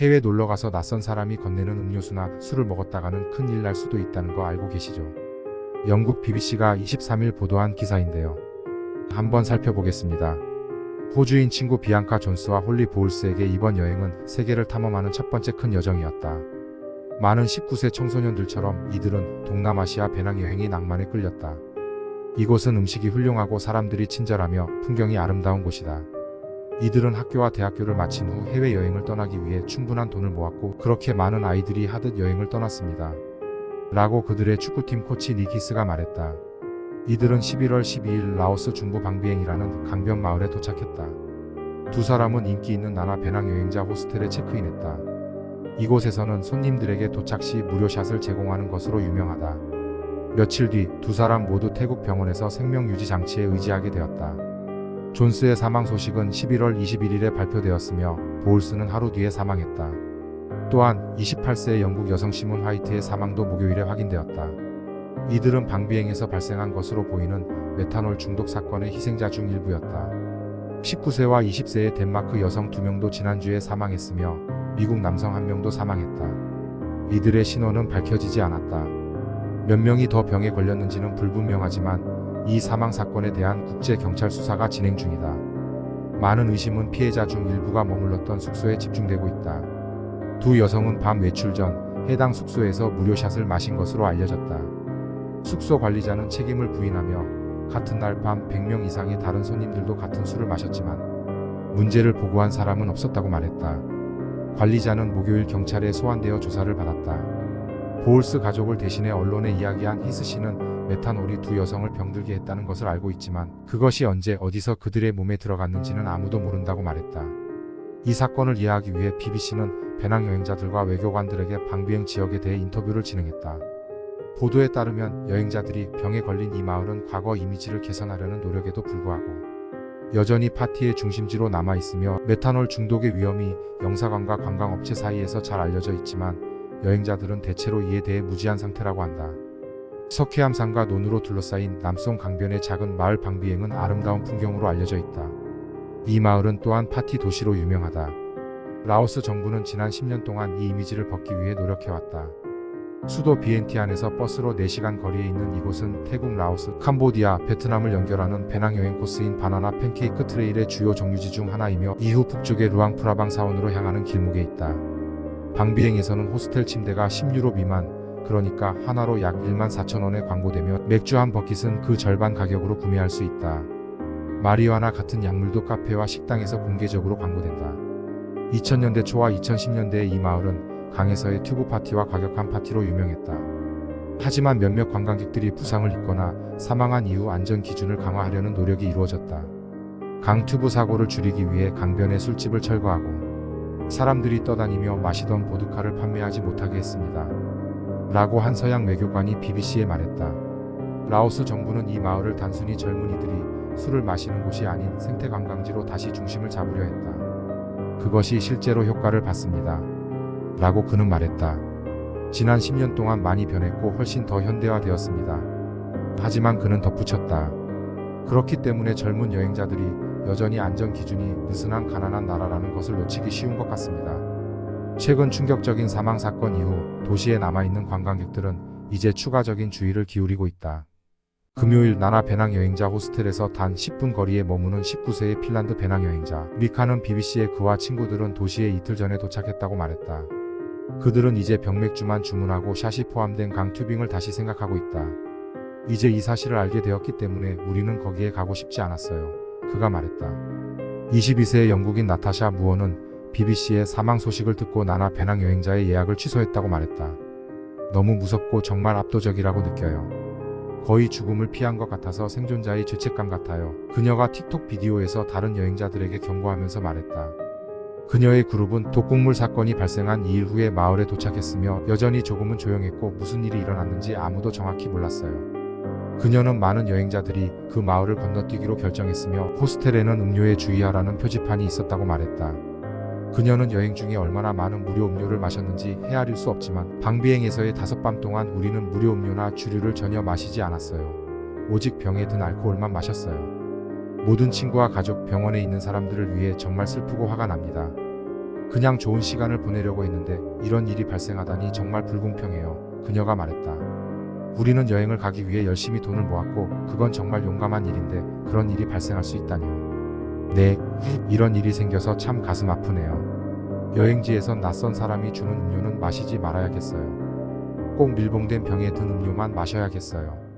해외 놀러가서 낯선 사람이 건네는 음료수나 술을 먹었다가는 큰일 날 수도 있다는 거 알고 계시죠? 영국 BBC가 23일 보도한 기사인데요. 한번 살펴보겠습니다. 호주인 친구 비앙카 존스와 홀리 보울스에게 이번 여행은 세계를 탐험하는 첫 번째 큰 여정이었다. 많은 19세 청소년들처럼 이들은 동남아시아 배낭여행이 낭만에 끌렸다. 이곳은 음식이 훌륭하고 사람들이 친절하며 풍경이 아름다운 곳이다. 이들은 학교와 대학교를 마친 후 해외여행을 떠나기 위해 충분한 돈을 모았고 그렇게 많은 아이들이 하듯 여행을 떠났습니다. 라고 그들의 축구팀 코치 니키스가 말했다. 이들은 11월 12일 라오스 중부 방비행이라는 강변 마을에 도착했다. 두 사람은 인기 있는 나나 배낭여행자 호스텔에 체크인했다. 이곳에서는 손님들에게 도착 시 무료 샷을 제공하는 것으로 유명하다. 며칠 뒤 두 사람 모두 태국 병원에서 생명유지 장치에 의지하게 되었다. 존스의 사망 소식은 11월 21일에 발표되었으며 보울스는 하루 뒤에 사망했다. 또한 28세의 영국 여성 시몬 화이트의 사망도 목요일에 확인되었다. 이들은 방비행에서 발생한 것으로 보이는 메탄올 중독 사건의 희생자 중 일부였다. 19세와 20세의 덴마크 여성 2명도 지난주에 사망했으며 미국 남성 1명도 사망했다. 이들의 신원은 밝혀지지 않았다. 몇 명이 더 병에 걸렸는지는 불분명하지만 이 사망 사건에 대한 국제경찰 수사가 진행 중이다. 많은 의심은 피해자 중 일부가 머물렀던 숙소에 집중되고 있다. 두 여성은 밤 외출 전 해당 숙소에서 무료 샷을 마신 것으로 알려졌다. 숙소 관리자는 책임을 부인하며 같은 날 밤 100명 이상의 다른 손님들도 같은 술을 마셨지만 문제를 보고한 사람은 없었다고 말했다. 관리자는 목요일 경찰에 소환되어 조사를 받았다. 보울스 가족을 대신해 언론에 이야기한 히스 씨는 메탄올이 두 여성을 병들게 했다는 것을 알고 있지만 그것이 언제 어디서 그들의 몸에 들어갔는지는 아무도 모른다고 말했다. 이 사건을 이해하기 위해 BBC는 배낭여행자들과 외교관들에게 방비행 지역에 대해 인터뷰를 진행했다. 보도에 따르면 여행자들이 병에 걸린 이 마을은 과거 이미지를 개선하려는 노력에도 불구하고 여전히 파티의 중심지로 남아있으며 메탄올 중독의 위험이 영사관과 관광업체 사이에서 잘 알려져 있지만 여행자들은 대체로 이에 대해 무지한 상태라고 한다. 석회암산과 논으로 둘러싸인 남송 강변의 작은 마을 방비행은 아름다운 풍경으로 알려져 있다. 이 마을은 또한 파티 도시로 유명하다. 라오스 정부는 지난 10년 동안 이 이미지를 벗기 위해 노력해왔다. 수도 비엔티안에서 버스로 4시간 거리에 있는 이곳은 태국, 라오스, 캄보디아, 베트남을 연결하는 배낭여행 코스인 바나나 팬케이크 트레일의 주요 정류지 중 하나이며 이후 북쪽의 루앙프라방 사원으로 향하는 길목에 있다. 방비행에서는 호스텔 침대가 10유로 미만, 그러니까 하나로 약 14,000원에 광고되며 맥주 한 버킷은 그 절반 가격으로 구매할 수 있다. 마리화나 같은 약물도 카페와 식당에서 공개적으로 광고된다. 2000년대 초와 2010년대의 이 마을은 강에서의 튜브 파티와 과격한 파티로 유명했다. 하지만 몇몇 관광객들이 부상을 입거나 사망한 이후 안전 기준을 강화하려는 노력이 이루어졌다. 강 튜브 사고를 줄이기 위해 강변에 술집을 철거하고 사람들이 떠다니며 마시던 보드카를 판매하지 못하게 했습니다. 라고 한 서양 외교관이 BBC에 말했다. 라오스 정부는 이 마을을 단순히 젊은이들이 술을 마시는 곳이 아닌 생태관광지로 다시 중심을 잡으려 했다. 그것이 실제로 효과를 봤습니다. 라고 그는 말했다. 지난 10년 동안 많이 변했고 훨씬 더 현대화되었습니다. 하지만 그는 덧붙였다. 그렇기 때문에 젊은 여행자들이 여전히 안전 기준이 느슨한 가난한 나라라는 것을 놓치기 쉬운 것 같습니다. 최근 충격적인 사망 사건 이후 도시에 남아있는 관광객들은 이제 추가적인 주의를 기울이고 있다. 금요일 나나 배낭여행자 호스텔에서 단 10분 거리에 머무는 19세의 핀란드 배낭여행자 미카는 BBC에 그와 친구들은 도시에 이틀 전에 도착했다고 말했다. 그들은 이제 병맥주만 주문하고 샷이 포함된 강 튜빙을 다시 생각하고 있다. 이제 이 사실을 알게 되었기 때문에 우리는 거기에 가고 싶지 않았어요. 그가 말했다. 22세의 영국인 나타샤 무어는 BBC의 사망 소식을 듣고 나나 배낭여행자의 예약을 취소했다고 말했다. 너무 무섭고 정말 압도적이라고 느껴요. 거의 죽음을 피한 것 같아서 생존자의 죄책감 같아요. 그녀가 틱톡 비디오에서 다른 여행자들에게 경고하면서 말했다. 그녀의 그룹은 독극물 사건이 발생한 2일 후에 마을에 도착했으며 여전히 조금은 조용했고 무슨 일이 일어났는지 아무도 정확히 몰랐어요. 그녀는 많은 여행자들이 그 마을을 건너뛰기로 결정했으며 호스텔에는 음료에 주의하라는 표지판이 있었다고 말했다. 그녀는 여행 중에 얼마나 많은 무료 음료를 마셨는지 헤아릴 수 없지만 방비행에서의 5밤 동안 우리는 무료 음료나 주류를 전혀 마시지 않았어요. 오직 병에 든 알코올만 마셨어요. 모든 친구와 가족, 병원에 있는 사람들을 위해 정말 슬프고 화가 납니다. 그냥 좋은 시간을 보내려고 했는데 이런 일이 발생하다니 정말 불공평해요. 그녀가 말했다. 우리는 여행을 가기 위해 열심히 돈을 모았고 그건 정말 용감한 일인데 그런 일이 발생할 수 있다니요. 네, 이런 일이 생겨서 참 가슴 아프네요. 여행지에선 낯선 사람이 주는 음료는 마시지 말아야겠어요. 꼭 밀봉된 병에 든 음료만 마셔야겠어요.